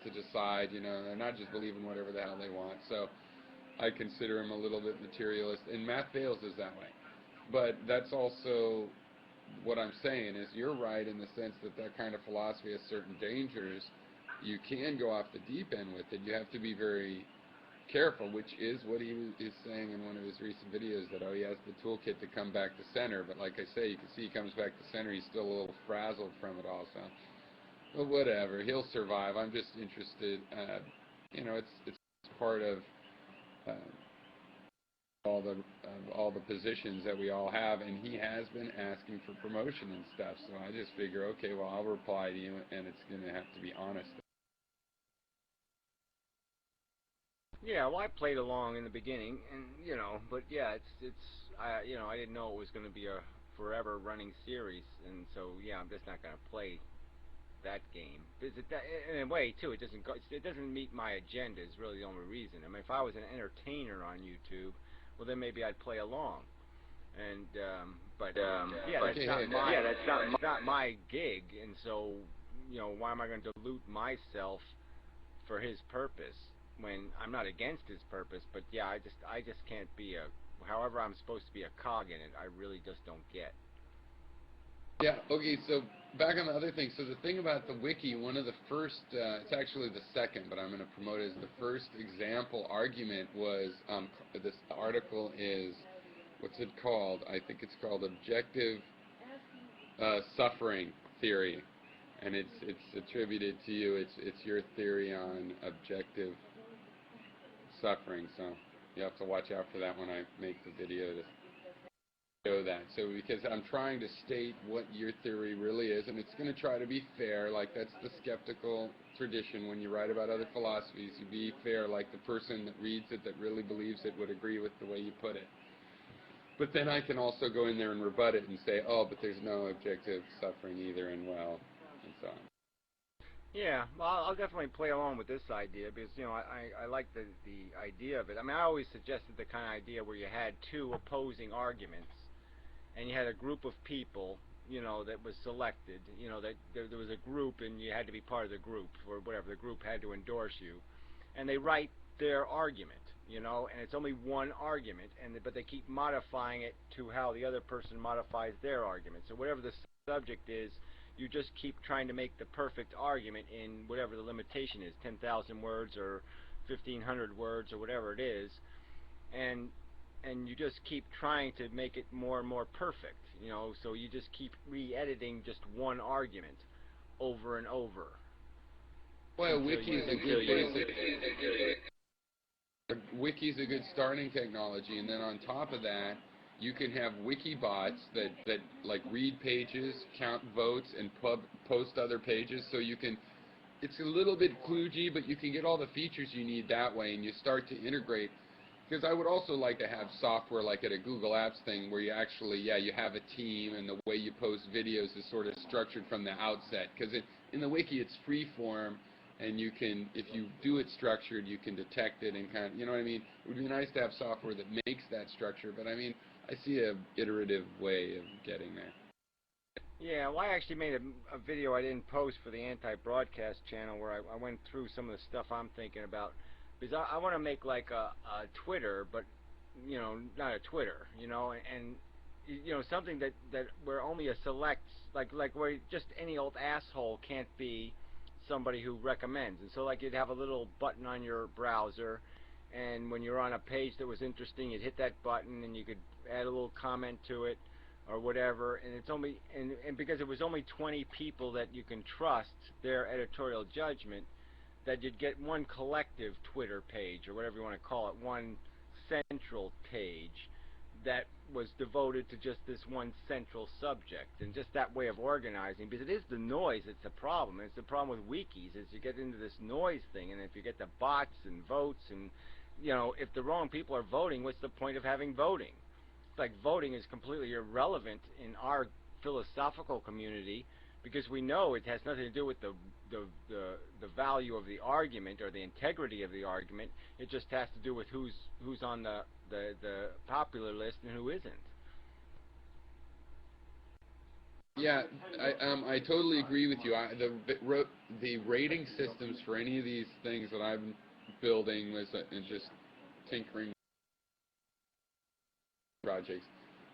to decide, you know, they're not just believing whatever the hell they want. So I consider him a little bit materialist, and Matt Bales is that way. But that's also what I'm saying is you're right in the sense that that kind of philosophy has certain dangers. You can go off the deep end with it. You have to be very careful, which is what he is saying in one of his recent videos, that, oh, he has the toolkit to come back to center. But like I say, you can see he comes back to center. He's still a little frazzled from it also. Well, whatever. He'll survive. I'm just interested. You know, it's part of all the positions that we all have, and he has been asking for promotion and stuff. So I just figure, okay, well, I'll reply to you, and it's going to have to be honest. Yeah, well, I played along in the beginning, and you know, but yeah, you know, I didn't know it was going to be a forever running series, and so yeah, I'm just not going to play that game. Because in a way, too, it doesn't meet my agenda. Is really the only reason. I mean, if I was an entertainer on YouTube, well, then maybe I'd play along. And yeah, that's not my gig, and so you know, why am I going to dilute myself for his purpose when I'm not against his purpose? But yeah, I just can't be however I'm supposed to be a cog in it. I really just don't get. Yeah, okay, so back on the other thing. So the thing about the wiki, one of the first, it's actually the second, but I'm going to promote it as the first example argument was, this article is, what's it called? I think it's called Objective Suffering Theory. And it's attributed to you. It's your theory on objective suffering. So you have to watch out for that when I make the video to show that. So because I'm trying to state what your theory really is, and it's going to try to be fair. Like, that's the skeptical tradition. When you write about other philosophies, you be fair, like the person that reads it, that really believes it, would agree with the way you put it. But then I can also go in there and rebut it and say, oh, but there's no objective suffering either, and well, and so on. Yeah, well, I'll definitely play along with this idea because, you know, I like the idea of it. I mean, I always suggested the kind of idea where you had two opposing arguments, and you had a group of people, you know, that was selected, you know, that there was a group and you had to be part of the group, or whatever, the group had to endorse you, and they write their argument, you know, and it's only one argument, but they keep modifying it to how the other person modifies their argument. So whatever the subject is, you just keep trying to make the perfect argument in whatever the limitation is, 10,000 words or 1,500 words or whatever it is, and you just keep trying to make it more and more perfect, you know, so you just keep re-editing just one argument over and over. Well, Wiki's a good starting technology, and then on top of that, you can have wiki bots that like read pages, count votes, and post other pages. So you can, it's a little bit kludgy, but you can get all the features you need that way, and you start to integrate. Because I would also like to have software like at a Google Apps thing where you actually, yeah, you have a team, and the way you post videos is sort of structured from the outset. Because in the wiki, it's free form, and you can, if you do it structured, you can detect it and kind of, you know what I mean? It would be nice to have software that makes that structure, but I mean, I see a iterative way of getting there. Yeah, well, I actually made a video I didn't post for the anti-broadcast channel where I went through some of the stuff I'm thinking about. Because I want to make like a Twitter, but, you know, not a Twitter, you know, and you know, something that where only a select, like where just any old asshole can't be somebody who recommends. And so like you'd have a little button on your browser, and when you're on a page that was interesting, you'd hit that button and you could add a little comment to it or whatever, and it's only and because it was only 20 people that you can trust their editorial judgment, that you'd get one collective Twitter page, or whatever you want to call it, one central page that was devoted to just this one central subject. And just that way of organizing, because it is the noise that's the problem. It's the problem with wikis, is you get into this noise thing, and if you get the bots and votes, and, you know, if the wrong people are voting, what's the point of having voting? It's like voting is completely irrelevant in our philosophical community, because we know it has nothing to do with the value of the argument or the integrity of the argument. It just has to do with who's on the popular list and who isn't. Yeah, I totally agree with you. The rating systems for any of these things that I'm building was and just tinkering projects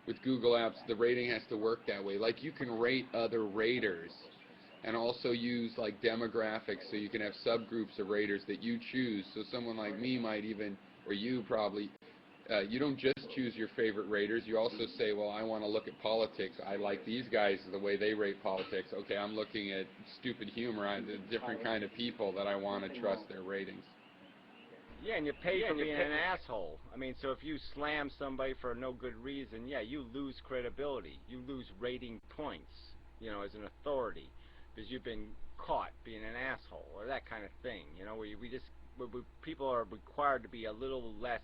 with Google Apps. The rating has to work that way. Like you can rate other raters, and also use like demographics, so you can have subgroups of raters that you choose. So someone like me might even, or you probably, you don't just choose your favorite raters. You also say, well, I want to look at politics. I like these guys, the way they rate politics. Okay, I'm looking at stupid humor. The different kind of people that I want to trust their ratings. Yeah, and you pay for being an asshole. I mean, so if you slam somebody for no good reason, yeah, you lose credibility. You lose rating points, you know, as an authority, because you've been caught being an asshole or that kind of thing. You know, where people are required to be a little less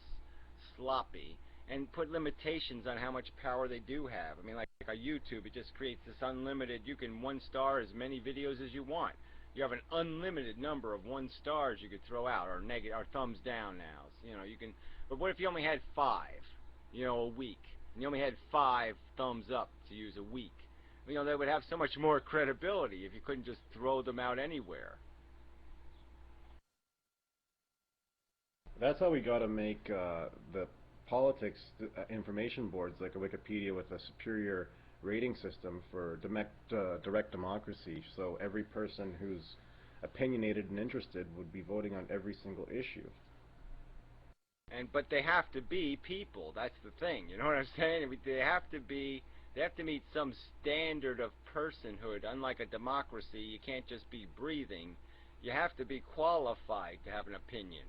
sloppy and put limitations on how much power they do have. I mean, like on YouTube, it just creates this unlimited, you can one-star as many videos as you want. You have an unlimited number of 1 stars you could throw out, or negative, or thumbs down now. You know, you can. But what if you only had 5, you know, a week, and you only had 5 thumbs up to use a week? You know, that would have so much more credibility if you couldn't just throw them out anywhere. That's how we got to make the politics information boards like a Wikipedia with a superior rating system for direct democracy. So every person who's opinionated and interested would be voting on every single issue. But they have to be people. That's the thing. You know what I'm saying? They have to meet some standard of personhood. Unlike a democracy, you can't just be breathing. You have to be qualified to have an opinion.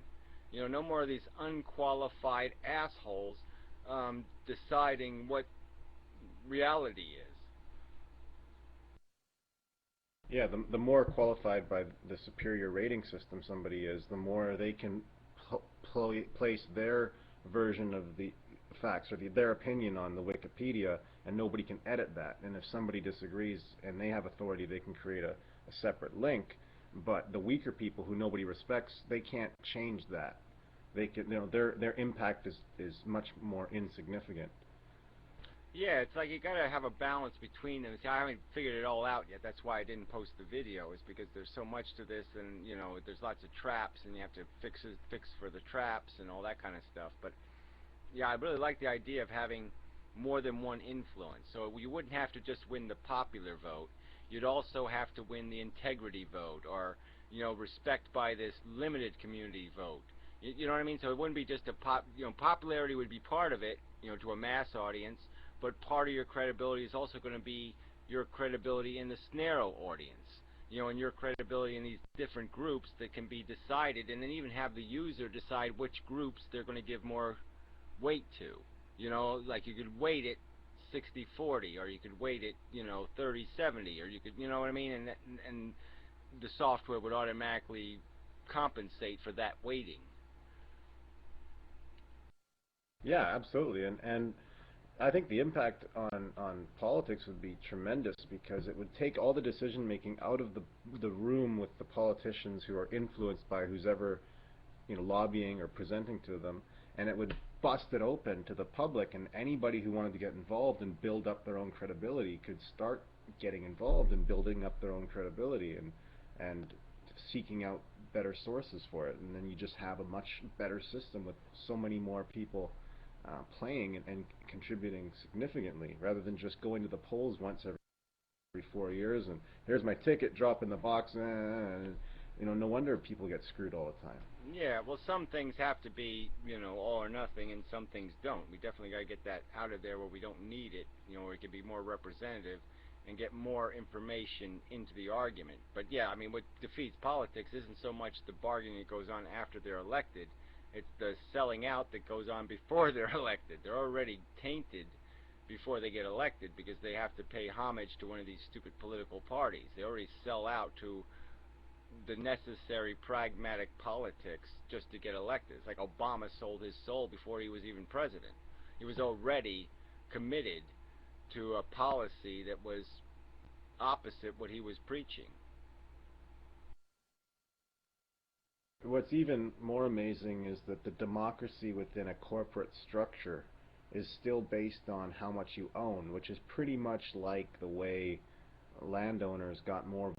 You know, no more of these unqualified assholes deciding what reality is. Yeah, the more qualified by the superior rating system somebody is, the more they can place their version of the facts or their opinion on the Wikipedia, and nobody can edit that. And if somebody disagrees and they have authority, they can create a separate link. But the weaker people who nobody respects, they can't change that. They can, you know, their impact is much more insignificant. Yeah, it's like you gotta have a balance between them. See, I haven't figured it all out yet. That's why I didn't post the video, is because there's so much to this, and you know, there's lots of traps, and you have to fix for the traps and all that kind of stuff. But yeah, I really like the idea of having more than one influence. So you wouldn't have to just win the popular vote. You'd also have to win the integrity vote, or you know, respect by this limited community vote. You know what I mean? So it wouldn't be just popularity would be part of it, you know, to a mass audience. But part of your credibility is also going to be your credibility in this narrow audience, you know, and your credibility in these different groups that can be decided, and then even have the user decide which groups they're going to give more weight to. You know, like you could weight it 60-40, or you could weight it, you know, 30-70, or you could, you know what I mean, and the software would automatically compensate for that weighting. Yeah, absolutely, and I think the impact on politics would be tremendous, because it would take all the decision making out of the room with the politicians who are influenced by who's ever, you know, lobbying or presenting to them, and it would bust it open to the public, and anybody who wanted to get involved and build up their own credibility could start getting involved in building up their own credibility and seeking out better sources for it, and then you just have a much better system with so many more people playing and contributing significantly, rather than just going to the polls once every 4 years and here's my ticket, drop in the box, you know, no wonder people get screwed all the time. Yeah, well, some things have to be, you know, all or nothing, and some things don't. We definitely got to get that out of there where we don't need it, you know, where it can be more representative and get more information into the argument. But yeah, I mean, what defeats politics isn't so much the bargaining that goes on after they're elected. It's the selling out that goes on before they're elected. They're already tainted before they get elected, because they have to pay homage to one of these stupid political parties. They already sell out to the necessary pragmatic politics just to get elected. It's like Obama sold his soul before he was even president. He was already committed to a policy that was opposite what he was preaching. What's even more amazing is that the democracy within a corporate structure is still based on how much you own, which is pretty much like the way landowners got more